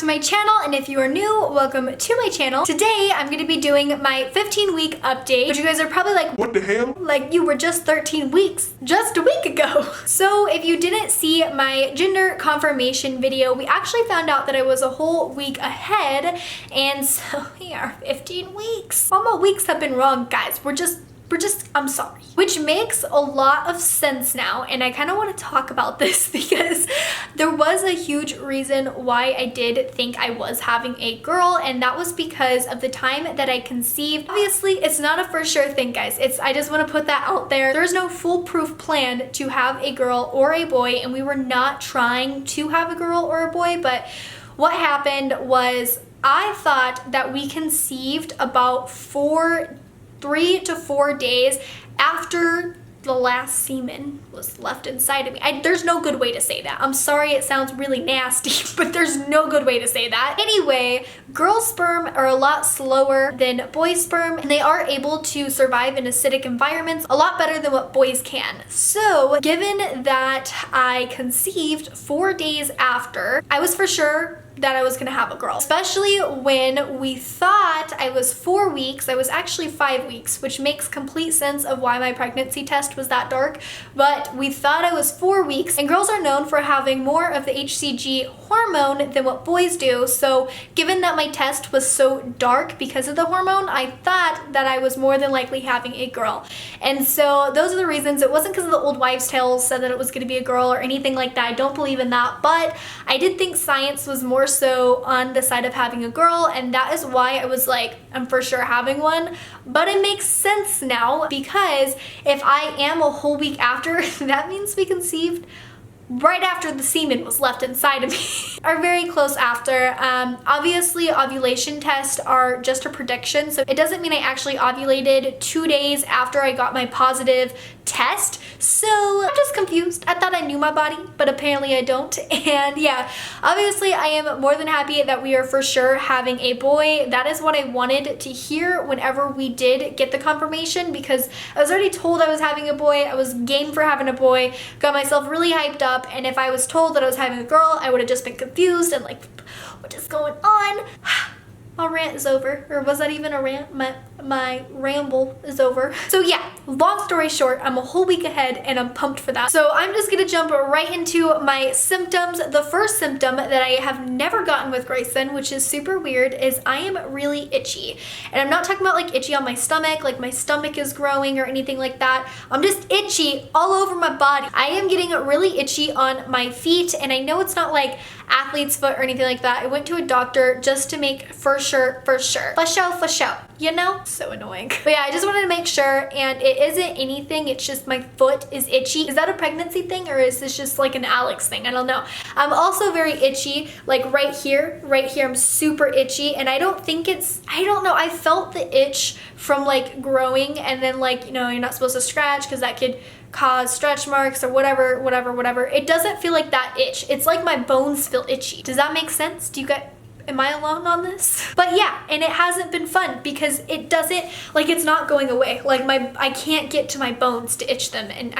my channel, and if you are new, welcome to my channel. Today, I'm gonna be doing my 15-week update, which you guys are probably like, what the hell? Like, you were just 13 weeks just a week ago. So if you didn't see my gender confirmation video, we actually found out that I was a whole week ahead, and so we are 15 weeks. All my weeks have been wrong, guys. I'm sorry. Which makes a lot of sense now, and I kind of want to talk about this because there was a huge reason why I did think I was having a girl, and that was because of the time that I conceived. Obviously, it's not a for sure thing, guys. I just want to put that out there. There's no foolproof plan to have a girl or a boy, and we were not trying to have a girl or a boy, but what happened was I thought that we conceived about 3 to 4 days after the last semen was left inside of me. There's no good way to say that. I'm sorry, it sounds really nasty, but there's no good way to say that. Anyway, girl sperm are a lot slower than boy sperm, and they are able to survive in acidic environments a lot better than what boys can. So, given that I conceived 4 days after, I was for sure that I was gonna have a girl. Especially when we thought I was 4 weeks, I was actually 5 weeks, which makes complete sense of why my pregnancy test was that dark, but we thought I was 4 weeks, and girls are known for having more of the HCG hormone than what boys do, so given that my test was so dark because of the hormone, I thought that I was more than likely having a girl. And so those are the reasons. It wasn't because of the old wives' tales said that it was gonna be a girl or anything like that. I don't believe in that, but I did think science was more so on the side of having a girl, and that is why I was like, I'm for sure having one. But it makes sense now, because if I am a whole week after, that means we conceived right after the semen was left inside of me, or very close after. Obviously, ovulation tests are just a prediction, so it doesn't mean I actually ovulated 2 days after I got my positive test. So I'm just confused. I thought I knew my body, but apparently I don't. And yeah, obviously I am more than happy that we are for sure having a boy. That is what I wanted to hear whenever we did get the confirmation, because I was already told I was having a boy. I was game for having a boy, got myself really hyped up, and if I was told that I was having a girl, I would have just been confused and like, what is going on? My rant is over. Or was that even a rant? My ramble is over. So yeah, long story short, I'm a whole week ahead and I'm pumped for that. So I'm just gonna jump right into my symptoms. The first symptom that I have never gotten with Grayson, which is super weird, is I am really itchy. And I'm not talking about like itchy on my stomach, like my stomach is growing or anything like that. I'm just itchy all over my body. I am getting really itchy on my feet, and I know it's not like athlete's foot or anything like that. I went to a doctor just to make for sure, for sure, you know? So annoying. But yeah, I just wanted to make sure, and it isn't anything, it's just my foot is itchy. Is that a pregnancy thing, or is this just like an Alex thing? I don't know. I'm also very itchy, like right here, I'm super itchy, and I don't think it's, I don't know, I felt the itch from like growing, and then like, you know, you're not supposed to scratch because that could cause stretch marks or whatever. It doesn't feel like that itch. It's like my bones feel itchy. Does that make sense? Do you get, am I alone on this? But yeah, and it hasn't been fun because it doesn't, like, it's not going away. Like I can't get to my bones to itch them, and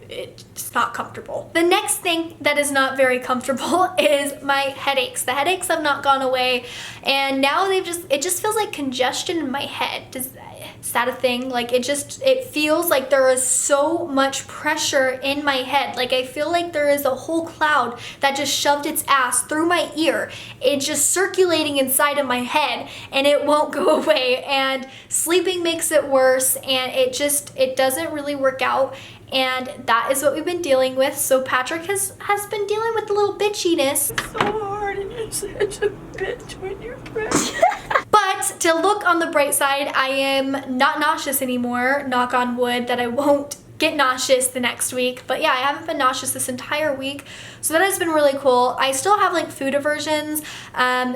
it's not comfortable. The next thing that is not very comfortable is my headaches. The headaches have not gone away, and now it just feels like congestion in my head. Is that a thing? Like it feels like there is so much pressure in my head. Like I feel like there is a whole cloud that just shoved its ass through my ear. It's just circulating inside of my head, and it won't go away, and sleeping makes it worse, and it doesn't really work out. And that is what we've been dealing with. So Patrick has been dealing with a little bitchiness. It's so hard, and you're such a bitch when you're pregnant. But to look on the bright side, I am not nauseous anymore. Knock on wood that I won't get nauseous the next week. But yeah, I haven't been nauseous this entire week, so that has been really cool. I still have like food aversions,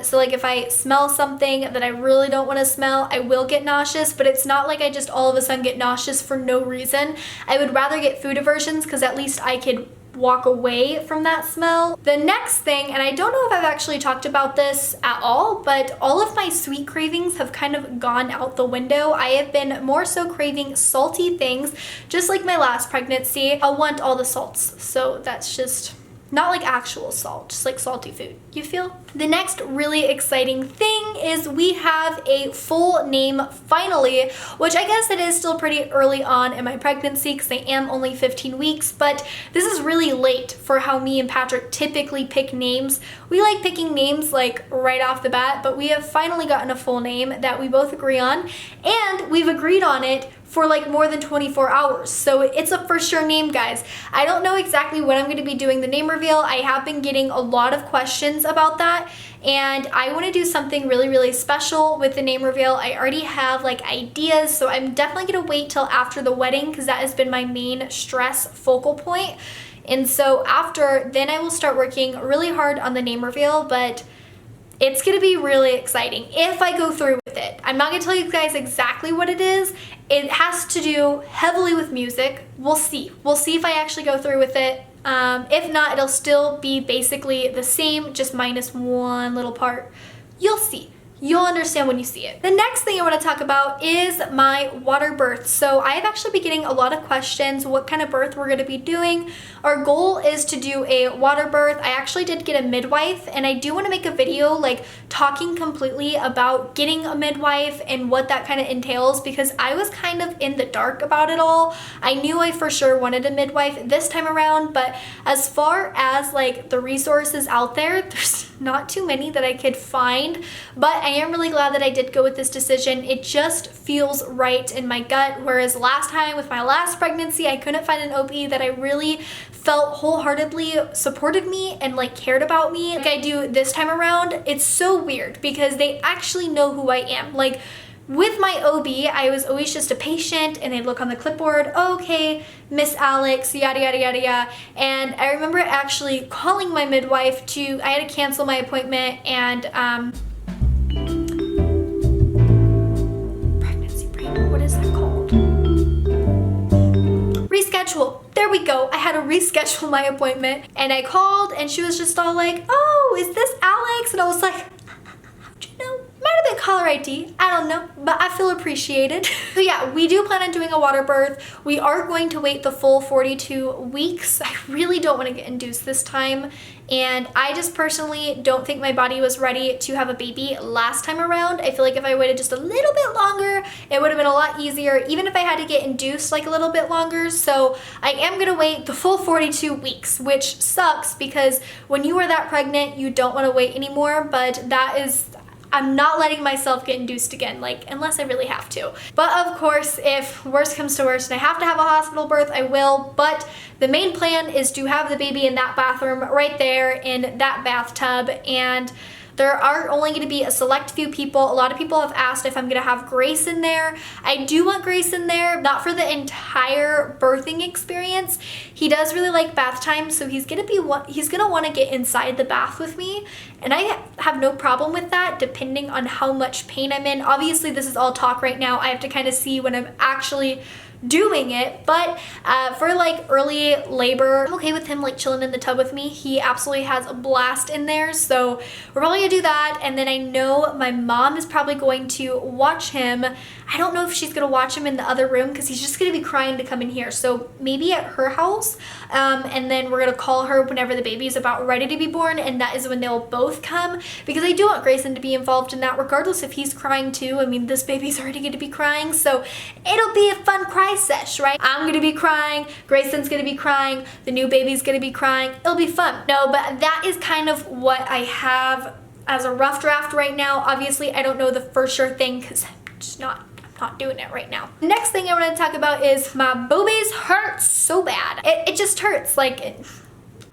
so like if I smell something that I really don't want to smell, I will get nauseous, but it's not like I just all of a sudden get nauseous for no reason. I would rather get food aversions because at least I could walk away from that smell. The next thing, and I don't know if I've actually talked about this at all, but all of my sweet cravings have kind of gone out the window. I have been more so craving salty things, just like my last pregnancy. I'll want all the salts, so that's just Not like actual salt, just like salty food. You feel? The next really exciting thing is we have a full name finally, which I guess it is still pretty early on in my pregnancy because I am only 15 weeks, but this is really late for how me and Patrick typically pick names. We like picking names like right off the bat, but we have finally gotten a full name that we both agree on, and we've agreed on it for like more than 24 hours. So it's a for sure name, guys. I don't know exactly when I'm going to be doing the name reveal. I have been getting a lot of questions about that, and I want to do something really, really special with the name reveal. I already have like ideas, so I'm definitely going to wait till after the wedding because that has been my main stress focal point. And so after, then I will start working really hard on the name reveal, but it's gonna be really exciting if I go through with it. I'm not gonna tell you guys exactly what it is. It has to do heavily with music. We'll see. We'll see if I actually go through with it. If not, it'll still be basically the same, just minus one little part. You'll see. You'll understand when you see it. The next thing I want to talk about is my water birth. So I've actually been getting a lot of questions what kind of birth we're going to be doing. Our goal is to do a water birth. I actually did get a midwife, and I do want to make a video like talking completely about getting a midwife and what that kind of entails, because I was kind of in the dark about it all. I knew I for sure wanted a midwife this time around, but as far as like the resources out there, there's not too many that I could find, but I am really glad that I did go with this decision. It just feels right in my gut, whereas last time with my last pregnancy, I couldn't find an OB that I really felt wholeheartedly supported me and like cared about me like I do this time around. It's so weird because they actually know who I am. Like with my OB, I was always just a patient, and they'd look on the clipboard, oh, okay, Miss Alex, yada, yada, yada, yada. And I remember actually calling my midwife I had to cancel my appointment, and pregnancy brain, what is that called? Reschedule. There we go. I had to reschedule my appointment, and I called, and she was just all like, oh, is this Alex? And I was like, how'd you know? Might have been caller ID, I don't know, but I feel appreciated. So yeah, we do plan on doing a water birth. We are going to wait the full 42 weeks. I really don't want to get induced this time, and I just personally don't think my body was ready to have a baby last time around. I feel like if I waited just a little bit longer, it would have been a lot easier, even if I had to get induced like a little bit longer. So I am gonna wait the full 42 weeks, which sucks because when you are that pregnant, you don't want to wait anymore, but I'm not letting myself get induced again, like, unless I really have to. But of course, if worst comes to worst and I have to have a hospital birth, I will. But the main plan is to have the baby in that bathroom right there in that bathtub, and there are only going to be a select few people. A lot of people have asked if I'm going to have Grace in there. I do want Grace in there, not for the entire birthing experience. He does really like bath time, so he's going to want to get inside the bath with me, and I have no problem with that depending on how much pain I'm in. Obviously, this is all talk right now. I have to kind of see when I'm actually doing it, but for like early labor, I'm okay with him like chilling in the tub with me. He absolutely has a blast in there, so we're probably gonna do that. And then I know my mom is probably going to watch him. I don't know if she's gonna watch him in the other room because he's just gonna be crying to come in here, so maybe at her house, and then we're gonna call her whenever the baby is about ready to be born, and that is when they'll both come, because I do want Grayson to be involved in that regardless if he's crying too. I mean, this baby's already gonna be crying, so it'll be a fun cry sesh, right? I'm gonna be crying, Grayson's gonna be crying, the new baby's gonna be crying. It'll be fun. No, but that is kind of what I have as a rough draft right now. Obviously, I don't know the for sure thing because I'm just not doing it right now. Next thing I want to talk about is my boobies hurt so bad. It just hurts. Like,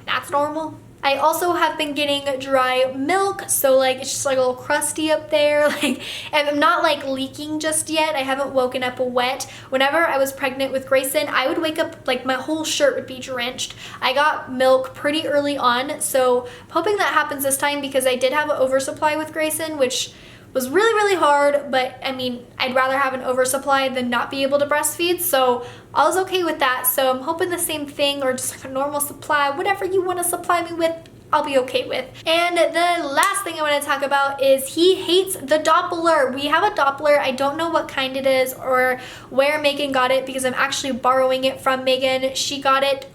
that's normal. I also have been getting dry milk, so like it's just like a little crusty up there, like, and I'm not like leaking just yet. I haven't woken up wet. Whenever I was pregnant with Grayson, I would wake up like my whole shirt would be drenched. I got milk pretty early on, so I'm hoping that happens this time because I did have an oversupply with Grayson, which was really, really hard, but I mean, I'd rather have an oversupply than not be able to breastfeed, so I was okay with that. So I'm hoping the same thing, or just like a normal supply, whatever you want to supply me with, I'll be okay with. And the last thing I want to talk about is he hates the Doppler. We have a Doppler. I don't know what kind it is or where Megan got it because I'm actually borrowing it from Megan. She got it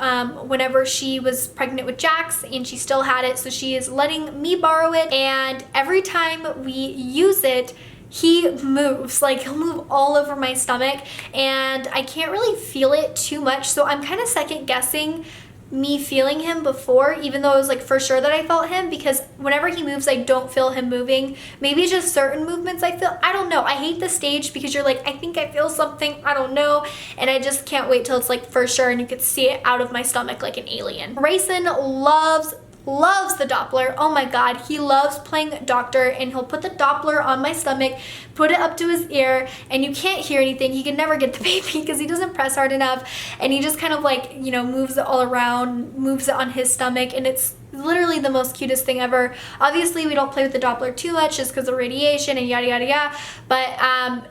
whenever she was pregnant with Jax and she still had it, so she is letting me borrow it, and every time we use it, he moves. Like, he'll move all over my stomach and I can't really feel it too much, so I'm kind of second guessing me feeling him before, even though it was like for sure that I felt him, because whenever he moves I don't feel him moving. Maybe it's just certain movements I feel. I don't know. I hate the stage because you're like, I think I feel something, I don't know, and I just can't wait till it's like for sure and you could see it out of my stomach like an alien. Grayson loves the Doppler. Oh my god, he loves playing doctor, and he'll put the Doppler on my stomach, put it up to his ear, and you can't hear anything. He can never get the baby because he doesn't press hard enough, and he just kind of like, you know, moves it all around, moves it on his stomach, and it's literally the most cutest thing ever. Obviously we don't play with the Doppler too much just because of radiation and yada yada yada, but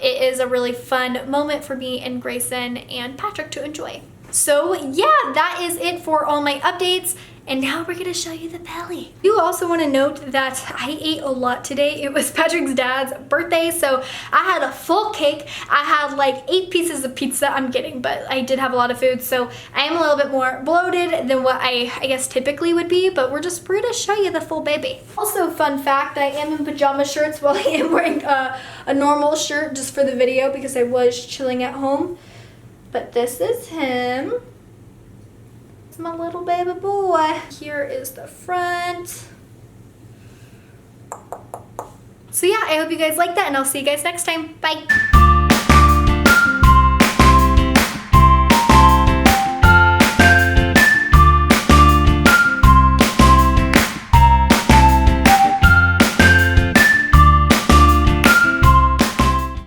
it is a really fun moment for me and Grayson and Patrick to enjoy. So yeah, that is it for all my updates. And now we're gonna show you the belly. You also want to note that I ate a lot today. It was Patrick's dad's birthday, so I had a full cake. I had like 8 pieces of pizza. I'm kidding, but I did have a lot of food, so I am a little bit more bloated than what I guess typically would be, but we're gonna show you the full baby. Also, fun fact, I am in pajama shirts while I am wearing a normal shirt just for the video because I was chilling at home. But this is him. It's my little baby boy. Here is the front. So yeah, I hope you guys like that, and I'll see you guys next time. Bye.